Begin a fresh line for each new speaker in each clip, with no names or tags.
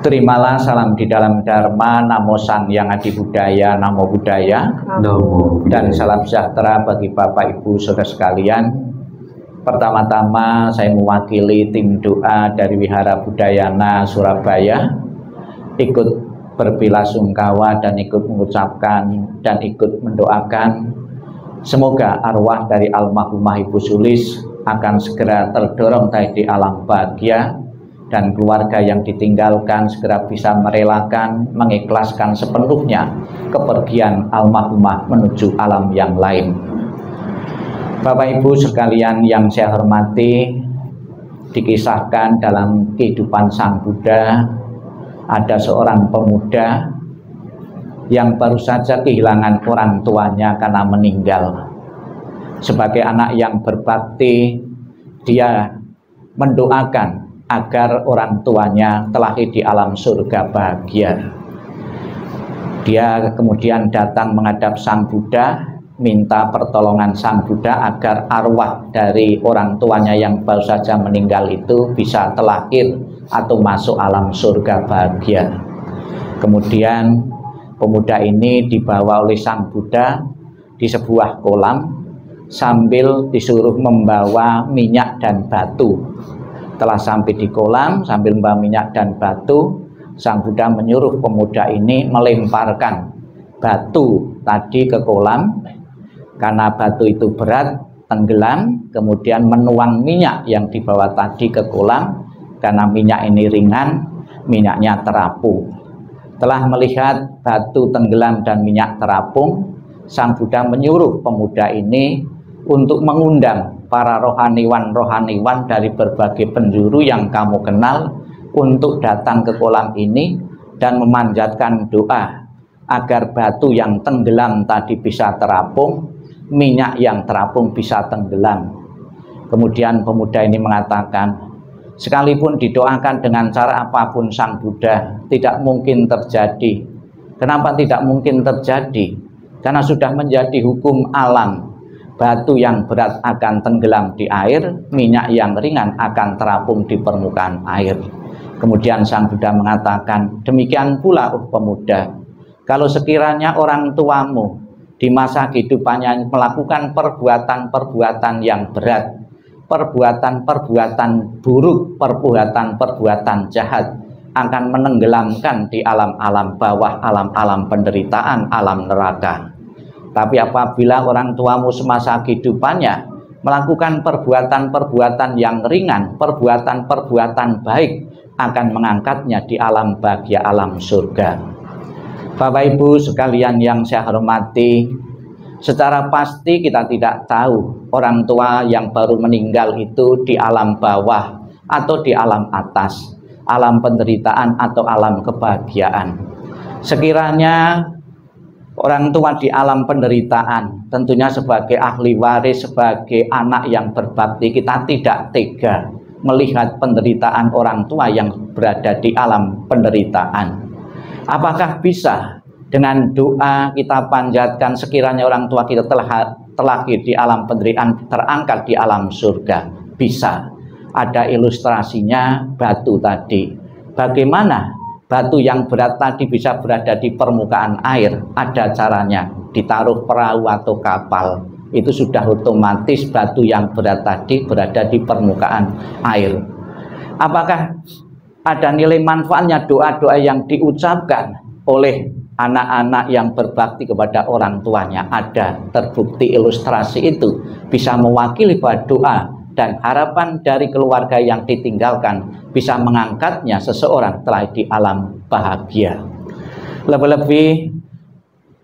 Terimalah salam di dalam Dharma, Namo Sang Yang Adi Budaya, Namo Buddhaya, dan salam sejahtera bagi Bapak Ibu Saudara sekalian. Pertama-tama saya mewakili tim doa dari Wihara Budayana Surabaya ikut berbelasungkawa dan ikut mengucapkan dan ikut mendoakan semoga arwah dari almarhumah Ibu Sulis akan segera terdorong di alam bahagia, dan keluarga yang ditinggalkan segera bisa merelakan, mengikhlaskan sepenuhnya kepergian almarhumah menuju alam yang lain. Bapak Ibu sekalian yang saya hormati, dikisahkan dalam kehidupan Sang Buddha ada seorang pemuda yang baru saja kehilangan orang tuanya karena meninggal. Sebagai anak yang berbakti, dia mendoakan agar orang tuanya terlahir di alam surga bahagia. Dia kemudian datang menghadap Sang Buddha, minta pertolongan Sang Buddha agar arwah dari orang tuanya yang baru saja meninggal itu bisa terlahir atau masuk alam surga bahagia. Kemudian pemuda ini dibawa oleh Sang Buddha di sebuah kolam sambil disuruh membawa minyak dan batu. Telah sampai di kolam sambil membawa minyak dan batu, Sang Buddha menyuruh pemuda ini melemparkan batu tadi ke kolam. Karena batu itu berat, tenggelam, kemudian menuang minyak yang dibawa tadi ke kolam. Karena minyak ini ringan, minyaknya terapung. Telah melihat batu tenggelam dan minyak terapung, Sang Buddha menyuruh pemuda ini untuk mengundang para rohaniwan-rohaniwan dari berbagai penjuru yang kamu kenal untuk datang ke kolam ini dan memanjatkan doa agar batu yang tenggelam tadi bisa terapung, minyak yang terapung bisa tenggelam. Kemudian pemuda ini mengatakan, sekalipun didoakan dengan cara apapun Sang Buddha, tidak mungkin terjadi. Kenapa tidak mungkin terjadi? Karena sudah menjadi hukum alam. Batu yang berat akan tenggelam di air, minyak yang ringan akan terapung di permukaan air. Kemudian Sang Buddha mengatakan, demikian pula pemuda, kalau sekiranya orang tuamu di masa kehidupannya melakukan perbuatan-perbuatan yang berat, perbuatan-perbuatan buruk, perbuatan-perbuatan jahat, akan menenggelamkan di alam-alam bawah, alam-alam penderitaan, alam neraka. Tapi apabila orang tuamu semasa kehidupannya melakukan perbuatan-perbuatan yang ringan, perbuatan-perbuatan baik, akan mengangkatnya di alam bahagia, alam surga. Bapak Ibu sekalian yang saya hormati, secara pasti kita tidak tahu orang tua yang baru meninggal itu di alam bawah atau di alam atas, alam penderitaan atau alam kebahagiaan. Sekiranya orang tua di alam penderitaan, tentunya sebagai ahli waris, sebagai anak yang berbakti, kita tidak tega melihat penderitaan orang tua yang berada di alam penderitaan. Apakah bisa dengan doa kita panjatkan sekiranya orang tua kita terlahir di alam penderitaan, terangkat di alam surga? Bisa. Ada ilustrasinya batu tadi. Bagaimana batu yang berat tadi bisa berada di permukaan air? Ada caranya, ditaruh perahu atau kapal. Itu sudah otomatis batu yang berat tadi berada di permukaan air. Apakah ada nilai manfaatnya doa-doa yang diucapkan oleh anak-anak yang berbakti kepada orang tuanya? Ada, terbukti ilustrasi itu bisa mewakili bahwa doa dan harapan dari keluarga yang ditinggalkan bisa mengangkatnya seseorang telah di alam bahagia. Lebih-lebih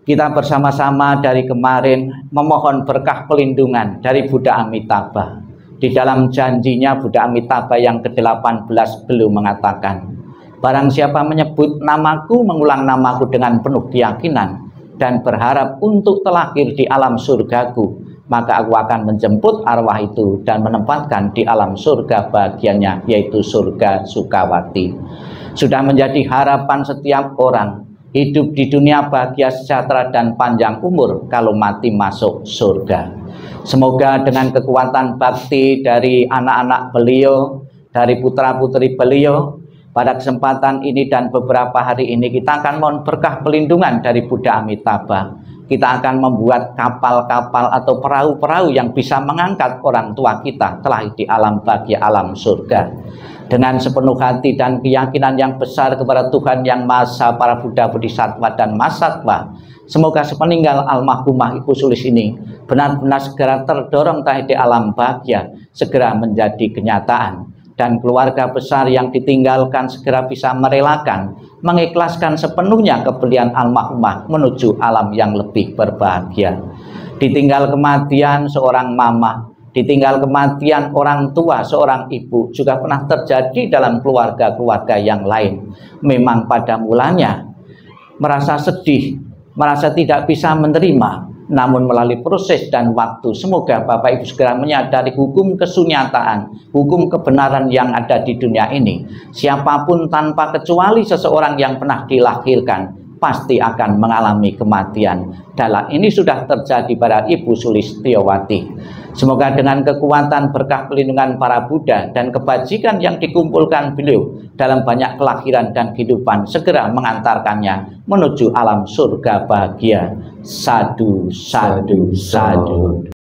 kita bersama-sama dari kemarin memohon berkah pelindungan dari Buddha Amitabha. Di dalam janjinya Buddha Amitabha yang ke-18 beliau mengatakan, barang siapa menyebut namaku, mengulang namaku dengan penuh keyakinan dan berharap untuk terlahir di alam surgaku, maka aku akan menjemput arwah itu dan menempatkan di alam surga bahagianya, yaitu surga Sukawati. Sudah menjadi harapan setiap orang hidup di dunia bahagia, sejahtera dan panjang umur kalau mati masuk surga. Semoga dengan kekuatan bakti dari anak-anak beliau, dari putra-putri beliau, Pada kesempatan ini dan beberapa hari ini kita akan mohon berkah pelindungan dari Buddha Amitabha. Kita akan membuat kapal-kapal atau perahu-perahu yang bisa mengangkat orang tua kita kelak di alam bahagia, alam surga. Dengan sepenuh hati dan keyakinan yang besar kepada Tuhan Yang Maha Esa, para Buddha, Bodhisattva, dan Mahasattva, semoga sepeninggal almarhumah Ibu Sulis ini benar-benar segera terdorong di alam bahagia, segera menjadi kenyataan. Dan keluarga besar yang ditinggalkan segera bisa merelakan, mengikhlaskan sepenuhnya kebelian almarhumah menuju alam yang lebih berbahagia. Ditinggal kematian seorang mama, ditinggal kematian orang tua, seorang ibu, juga pernah terjadi dalam keluarga-keluarga yang lain. Memang pada mulanya merasa sedih, merasa tidak bisa menerima, namun melalui proses dan waktu, semoga Bapak Ibu segera menyadari hukum kesunyataan, hukum kebenaran yang ada di dunia ini. Siapapun tanpa kecuali seseorang yang pernah dilahirkan pasti akan mengalami kematian. Dalam ini sudah terjadi pada Ibu Sulistiowati. Semoga dengan kekuatan berkah pelindungan para Buddha dan kebajikan yang dikumpulkan beliau dalam banyak kelahiran dan kehidupan segera mengantarkannya menuju alam surga bahagia. Sadu, sadu, sadu.